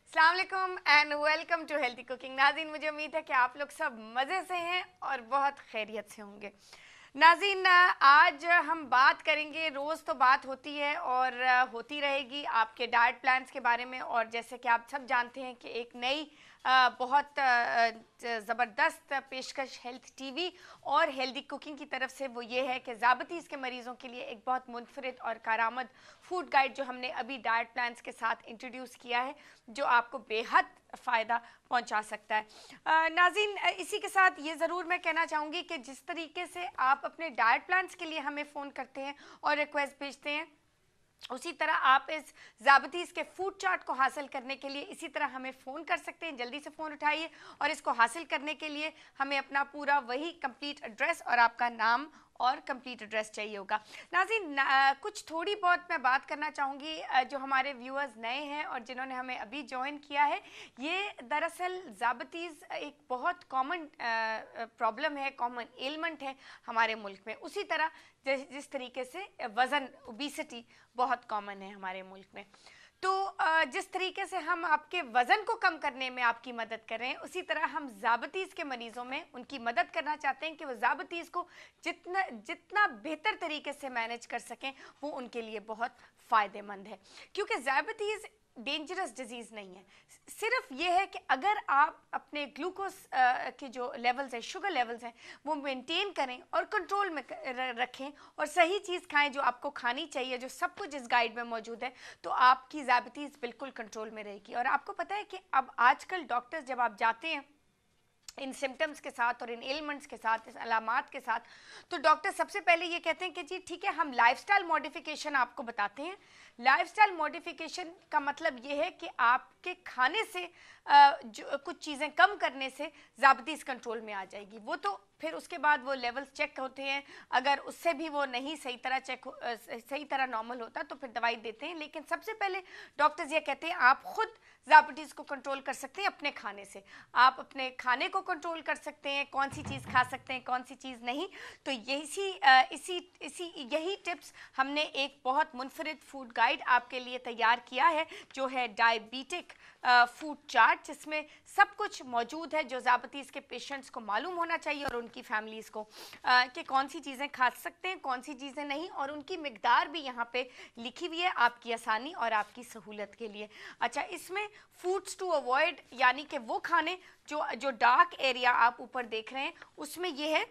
अस्सलाम वालेकुम and welcome to healthy cooking. नाज़रीन, मुझे उम्मीद है कि आप लोग सब मज़े से हैं और बहुत खैरियत से होंगे। नाज़रीन, आज हम बात करेंगे, रोज़ तो बात होती है और होती रहेगी आपके डाइट प्लान्स के बारे में। और जैसे कि आप सब जानते हैं कि एक नई बहुत ज़बरदस्त पेशकश हेल्थ टीवी और हेल्दी कुकिंग की तरफ से वो ये है कि ज़ाबतीज़ के मरीज़ों के लिए एक बहुत मुनफरिद और कारामद फूड गाइड जो हमने अभी डाइट प्लान्स के साथ इंट्रोड्यूस किया है, जो आपको बेहद फ़ायदा पहुंचा सकता है। नाज़रीन, इसी के साथ ये ज़रूर मैं कहना चाहूँगी कि जिस तरीके से आप अपने डाइट प्लान्स के लिए हमें फ़ोन करते हैं और रिक्वेस्ट भेजते हैं, उसी तरह आप इस ज़ाबतीज़ के फूड चार्ट को हासिल करने के लिए इसी तरह हमें फ़ोन कर सकते हैं। जल्दी से फ़ोन उठाइए और इसको हासिल करने के लिए हमें अपना पूरा वही कंप्लीट एड्रेस और आपका नाम और कंप्लीट एड्रेस चाहिए होगा। नाज़रीन, कुछ थोड़ी बहुत मैं बात करना चाहूँगी जो हमारे व्यूअर्स नए हैं और जिन्होंने हमें अभी ज्वाइन किया है। ये दरअसल ज़ाबतीज़ एक बहुत कॉमन प्रॉब्लम है, कॉमन एलिमेंट है हमारे मुल्क में। उसी तरह जिस तरीके से वज़न, ओबेसिटी बहुत कॉमन है हमारे मुल्क में। तो जिस तरीके से हम आपके वज़न को कम करने में आपकी मदद कर रहे हैं, उसी तरह हम ज़ाबतीज़ के मरीज़ों में उनकी मदद करना चाहते हैं कि वो ज़ाबतीज़ को जितना जितना बेहतर तरीके से मैनेज कर सकें, वो उनके लिए बहुत फ़ायदेमंद है। क्योंकि ज़ाबतीज़ डेंजरस डिजीज़ नहीं है, सिर्फ ये है कि अगर आप अपने ग्लूकोज के जो लेवल्स हैं, शुगर लेवल्स हैं, वो मेंटेन करें और कंट्रोल में रखें और सही चीज़ खाएं जो आपको खानी चाहिए, जो सब कुछ इस गाइड में मौजूद है, तो आपकी ज़ाबतीज़ बिल्कुल कंट्रोल में रहेगी। और आपको पता है कि अब आजकल डॉक्टर्स जब आप जाते हैं इन सिम्टम्स के साथ और इन एलिमेंट्स के साथ, इस अलामात के साथ, तो डॉक्टर सबसे पहले ये कहते हैं कि जी ठीक है, हम लाइफस्टाइल मॉडिफिकेशन आपको बताते हैं। लाइफस्टाइल मॉडिफिकेशन का मतलब ये है कि आपके खाने से जो कुछ चीज़ें कम करने से ज़ाबतीज़ कंट्रोल में आ जाएगी। वो तो फिर उसके बाद वो लेवल्स चेक होते हैं, अगर उससे भी वो नहीं सही तरह सही तरह नॉर्मल होता तो फिर दवाई देते हैं। लेकिन सबसे पहले डॉक्टर्स ये कहते हैं आप खुद ज़ाबतीज़ को कंट्रोल कर सकते हैं अपने खाने से। आप अपने खाने को कंट्रोल कर सकते हैं, कौन सी चीज़ खा सकते हैं, कौन सी चीज़ नहीं। तो यही टिप्स हमने एक बहुत मुनफरिद फूड गाइड आपके लिए तैयार किया है, जो है डायबिटिक फूड चार्ट, जिसमें सब कुछ मौजूद है जो ज़ाबतीज़ के पेशेंट्स को मालूम होना चाहिए और उनकी फैमिलीज़ को कि कौन सी चीज़ें खा सकते हैं, कौन सी चीज़ें नहीं, और उनकी मिकदार भी यहाँ पे लिखी हुई है आपकी आसानी और आपकी सहूलत के लिए। अच्छा, इसमें फूड्स टू अवॉइड, यानी कि वो खाने जो डार्क एरिया आप ऊपर देख रहे हैं, उसमें ये है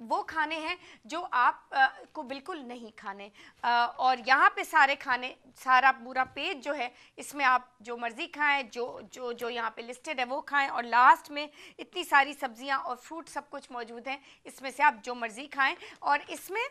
वो खाने हैं जो आप को बिल्कुल नहीं खाने। और यहाँ पे सारे खाने, सारा पूरा पेज जो है, इसमें आप जो मर्ज़ी खाएं, जो जो जो यहाँ पे लिस्टेड है वो खाएं। और लास्ट में इतनी सारी सब्जियाँ और फ्रूट सब कुछ मौजूद हैं, इसमें से आप जो मर्ज़ी खाएं और इसमें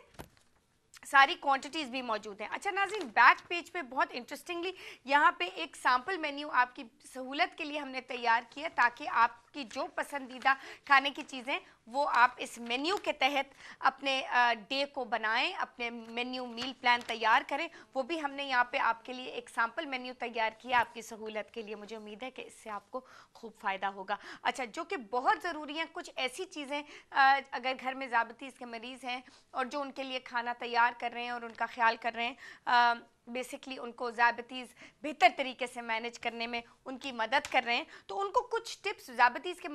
सारी क्वांटिटीज़ भी मौजूद हैं। अच्छा नाज़रीन, बैक पेज पे बहुत इंटरेस्टिंगली यहाँ पे एक सैम्पल मेन्यू आपकी सहूलत के लिए हमने तैयार किया, ताकि आपकी जो पसंदीदा खाने की चीज़ें वो आप इस मेन्यू के तहत अपने डे को बनाएं, अपने मेन्यू मील प्लान तैयार करें। वो भी हमने यहाँ पे आपके लिए एक सैम्पल मेन्यू तैयार किया आपकी सहूलत के लिए। मुझे उम्मीद है कि इससे आपको खूब फ़ायदा होगा। अच्छा, जो कि बहुत ज़रूरी हैं, कुछ ऐसी चीज़ें अगर घर में ज़ाबतीज़ के मरीज़ हैं और जो उनके लिए खाना तैयार कर रहे हैं और उनका ख्याल कर रहे हैं, बेसिकली उनको ज़ाबतीज़ बेहतर तरीके से मैनेज करने में उनकी मदद कर रहे हैं, तो उनको कुछ टिप्स, ज़ाबतीज़ के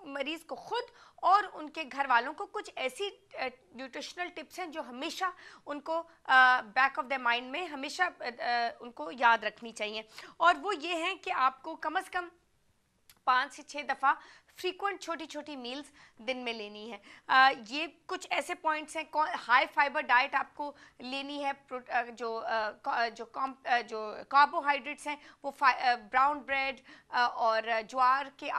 मरीज़ को खुद और उनके घर वालों को कुछ ऐसी न्यूट्रिशनल टिप्स हैं जो हमेशा उनको बैक ऑफ द माइंड में हमेशा उनको याद रखनी चाहिए। और वो ये हैं कि आपको कम से कम 5 से 6 दफ़ा फ्रीक्वेंट छोटी छोटी मील्स दिन में लेनी है। ये कुछ ऐसे पॉइंट्स हैं, हाई फाइबर डाइट आपको लेनी है। जो कार्बोहाइड्रेट्स हैं वो ब्राउन ब्रेड और ज्वार के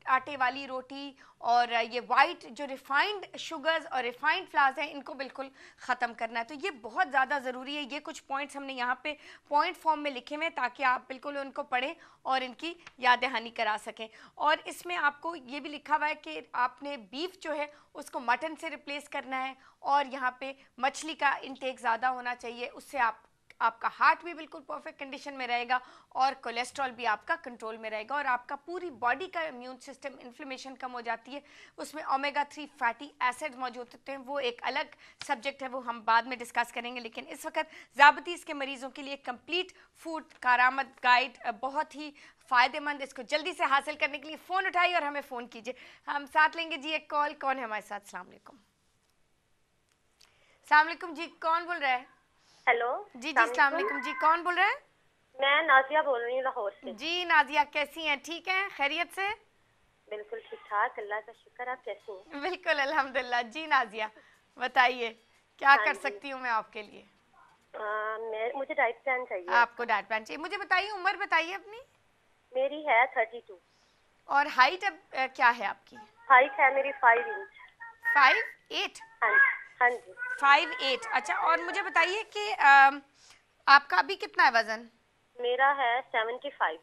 आटे वाली रोटी और ये वाइट जो रिफाइंड शुगर्स और रिफाइंड फ्लावर्स हैं, इनको बिल्कुल ख़त्म करना है। तो ये बहुत ज़्यादा ज़रूरी है। ये कुछ पॉइंट्स हमने यहाँ पे पॉइंट फॉर्म में लिखे हुए हैं, ताकि आप बिल्कुल उनको पढ़ें और इनकी याद दहानी करा सकें। और इसमें आपको ये भी लिखा हुआ है कि आपने बीफ जो है उसको मटन से रिप्लेस करना है, और यहाँ पे मछली का इंटेक ज़्यादा होना चाहिए, उससे आपका हार्ट भी बिल्कुल परफेक्ट कंडीशन में रहेगा और कोलेस्ट्रॉल भी आपका कंट्रोल में रहेगा और आपका पूरी बॉडी का इम्यून सिस्टम, इन्फ्लेमेशन कम हो जाती है। उसमें ओमेगा 3 फैटी एसिड मौजूद होते हैं, वो एक अलग सब्जेक्ट है, वो हम बाद में डिस्कस करेंगे। लेकिन इस वक्त ज़ाबतीज़ के मरीजों के लिए कंप्लीट फूड कारामद गाइड बहुत ही फ़ायदेमंद। इसको जल्दी से हासिल करने के लिए फ़ोन उठाइए और हमें फ़ोन कीजिए। हम साथ लेंगे जी एक कॉल। कौन है हमारे साथ? अस्सलाम वालेकुम। अस्सलाम वालेकुम जी, कौन बोल रहा है? हेलो जी जी, अस्सलाम वालेकुम जी, कौन बोल रहा है? मैं नाजिया बोल रही हूँ लाहौर से। जी नाजिया, कैसी हैं? ठीक हैं, खैरियत से? बिल्कुल ठीक ठाक, अल्लाह का शुक्र। आप कैसी हैं? बिल्कुल अल्हम्दुलिल्लाह। जी नाजिया, बताइए क्या हाँ कर जी। सकती हूँ मैं आपके लिए? मुझे डाइट प्लान चाहिए आपको आपका। डाइट प्लान चाहिए? मुझे बताइए, उम्र बताइए अपनी। मेरी है 32। और हाइट अब क्या है आपकी? हाइट है मेरी 5 इंच। 5'8"? हाँ जी, हाँ जी। 5'8", अच्छा। और मुझे बताइए कि आपका अभी कितना है वजन? मेरा है 75।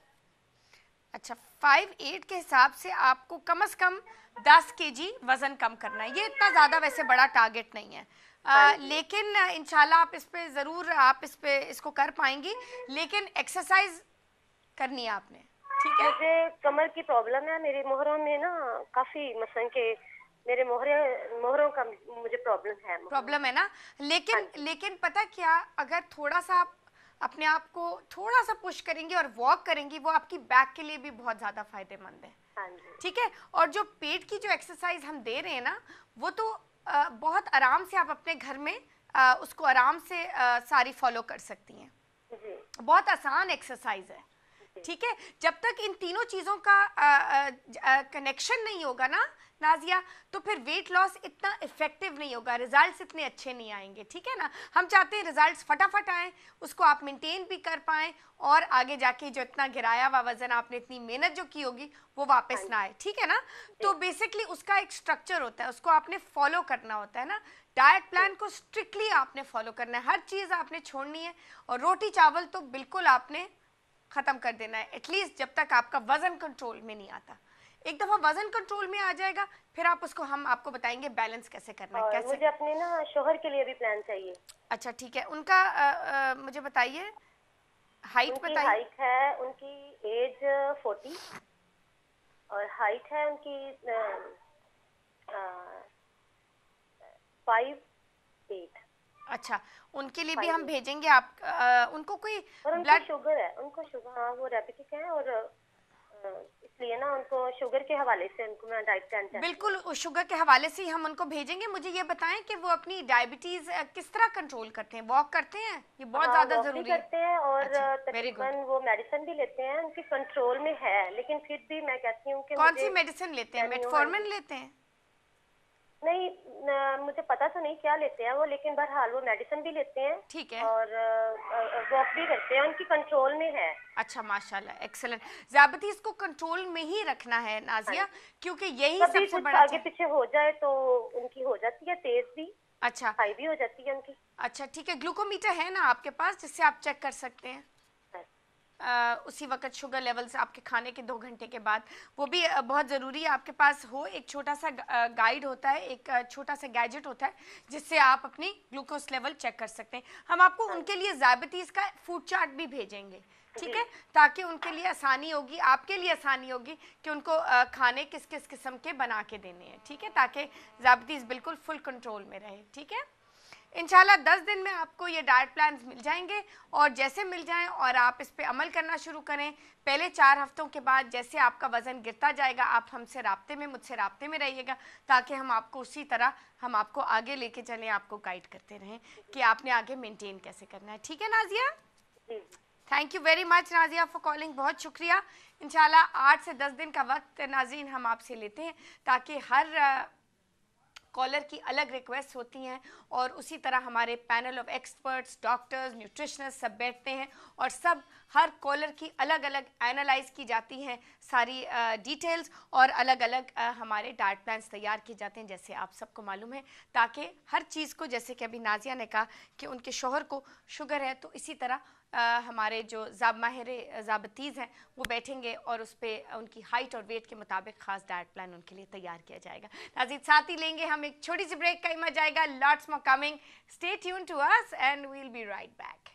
अच्छा, 5'8" के हिसाब से आपको कम से कम 10 केजी वजन कम करना है। ये इतना ज़्यादा वैसे बड़ा टारगेट नहीं है, हाँ जी। लेकिन इंशाल्लाह आप इस पे ज़रूर आप इसको कर पाएंगी। लेकिन एक्सरसाइज करनी है आपने, ठीक है? मुझे कमर की प्रॉब्लम है, मेरे मोहरों में ना काफी मसलन के मेरे मोहरों का मुझे प्रॉब्लम है ना? हाँ लेकिन जी, लेकिन पता क्या, अगर थोड़ा सा आप अपने आप को थोड़ा सा पुश करेंगी और वॉक करेंगी, वो आपकी बैक के लिए भी बहुत ज़्यादा फायदेमंद है, हाँ जी। ठीक है? और जो पेट की जो एक्सरसाइज हम दे रहे हैं ना, वो तो बहुत आराम से आप अपने घर में उसको आराम से सारी फॉलो कर सकती हैं। जी, बहुत आसान एक्सरसाइज है, जी। ठीक है? जब तक इन तीनों चीज़ों का कनेक्शन नहीं होगा ना नाजिया, तो फिर वेट लॉस इतना इफेक्टिव नहीं होगा, रिजल्ट्स इतने अच्छे नहीं आएंगे, ठीक है ना? हम चाहते हैं रिजल्ट्स फटाफट आए, उसको आप मेंटेन भी कर पाएं और आगे जाके जो इतना गिराया हुआ वजन, आपने इतनी मेहनत जो की होगी, वो हाँ वापस ना जी, आए, ठीक है ना? जी, तो बेसिकली उसका एक स्ट्रक्चर होता है, उसको आपने फॉलो करना होता है ना। डाइट जी। प्लान को स्ट्रिक्टली आपने फॉलो करना है, हर चीज़ आपने छोड़नी है और रोटी चावल तो बिल्कुल आपने खत्म कर देना है, एटलीस्ट जब तक आपका वजन कंट्रोल में नहीं आता। एक दफा वजन कंट्रोल में आ जाएगा, फिर हम आपको बताएंगे बैलेंस कैसे करना है, और कैसे। मुझे अपने ना शोहर के लिए भी प्लान चाहिए। अच्छा ठीक है, उनका मुझे बताइए, हाइट उनकी बताइए। हाइट है, उनकी एज 40 और हाइट है उनकी 5'8". अच्छा, उनके लिए भी हम 5'8". भेजेंगे। आप उनको कोई और उनको ब्लड? शुगर है, उनको शुगर, हाँ वो डायबिटिक है और इसलिए ना उनको शुगर के हवाले से उनको मैं डाइट प्लान चाहती हूँ। बिल्कुल, उस शुगर के हवाले से ही हम उनको भेजेंगे। मुझे ये बताएं कि वो अपनी डायबिटीज किस तरह कंट्रोल करते हैं? वॉक करते हैं? ये बहुत हाँ, ज्यादा वॉक भी जरूरी है। करते हैं और अच्छा, वेरी गुड। तकरीबन वो मेडिसिन भी लेते हैं, उनकी कंट्रोल में है। लेकिन फिर भी मैं कहती हूँ कि कौन सी मुझे मेडिसिन लेते हैं? मेन्यू, हाँ मेटफॉर्मिन जी। लेते हैं? नहीं, मुझे पता तो नहीं क्या लेते हैं वो, लेकिन बहरहाल वो मेडिसिन भी लेते हैं ठीक है। और वॉक भी करते हैं, उनकी कंट्रोल में है। अच्छा, माशाल्लाह, एक्सेलेंट। ज़्याबतीज़ को कंट्रोल में ही रखना है हाँ नाजिया, जी। क्योंकि यही कभी सबसे कुछ बड़ा आगे पीछे हो जाए तो उनकी हो जाती है तेज भी, अच्छा हाई भी हो जाती है उनकी। अच्छा, ठीक है। ग्लूकोमीटर है ना आपके पास, जिससे आप चेक कर सकते हैं उसी वक्त शुगर लेवल्स आपके खाने के 2 घंटे के बाद? वो भी बहुत ज़रूरी है आपके पास हो। एक छोटा सा गाइड होता है, एक छोटा सा गैजेट होता है, जिससे आप अपनी ग्लूकोज लेवल चेक कर सकते हैं। हम आपको हाँ उनके लिए ज़ायबिटीज़ का फूड चार्ट भी भेजेंगे, ठीक जी, है? ताकि उनके लिए आसानी होगी, आपके लिए आसानी होगी कि उनको खाने किस किस किस्म के बना के देने हैं, ठीक है? ताकि ज़ायबिटीज़ बिल्कुल फुल कंट्रोल में रहे, ठीक है? इंशाल्लाह 10 दिन में आपको ये डाइट प्लान मिल जाएंगे और जैसे मिल जाएं और आप इस पे अमल करना शुरू करें, पहले 4 हफ्तों के बाद जैसे आपका वज़न गिरता जाएगा, आप मुझसे राब्ते में रहिएगा, ताकि हम आपको उसी तरह हम आपको आगे लेके चलें, आपको गाइड करते रहें कि आपने आगे मेंटेन कैसे करना है, ठीक है नाजिया? जी। Thank you very much Nazia for calling, बहुत शुक्रिया। इंशाल्लाह 8 से 10 दिन का वक्त नाज़रीन हम आपसे लेते हैं, ताकि हर कॉलर की अलग रिक्वेस्ट होती हैं और उसी तरह हमारे panel of experts, doctors, nutritionist सब बैठते हैं और सब हर कॉलर की अलग अलग एनालाइज की जाती हैं सारी डिटेल्स और अलग अलग हमारे डाइट प्लान्स तैयार किए जाते हैं, जैसे आप सबको मालूम है, ताकि हर चीज़ को, जैसे कि अभी नाजिया ने कहा कि उनके शोहर को शुगर है, तो इसी तरह हमारे जो माहिर ज़ाबतीज़ हैं वो बैठेंगे और उस पर उनकी हाइट और वेट के मुताबिक ख़ास डाइट प्लान उनके लिए तैयार किया जाएगा। नाज़रीन, साथ ही लेंगे हम एक छोटी सी ब्रेक का, इमज आएगा, lots more coming, stay tune to us and we will be right back.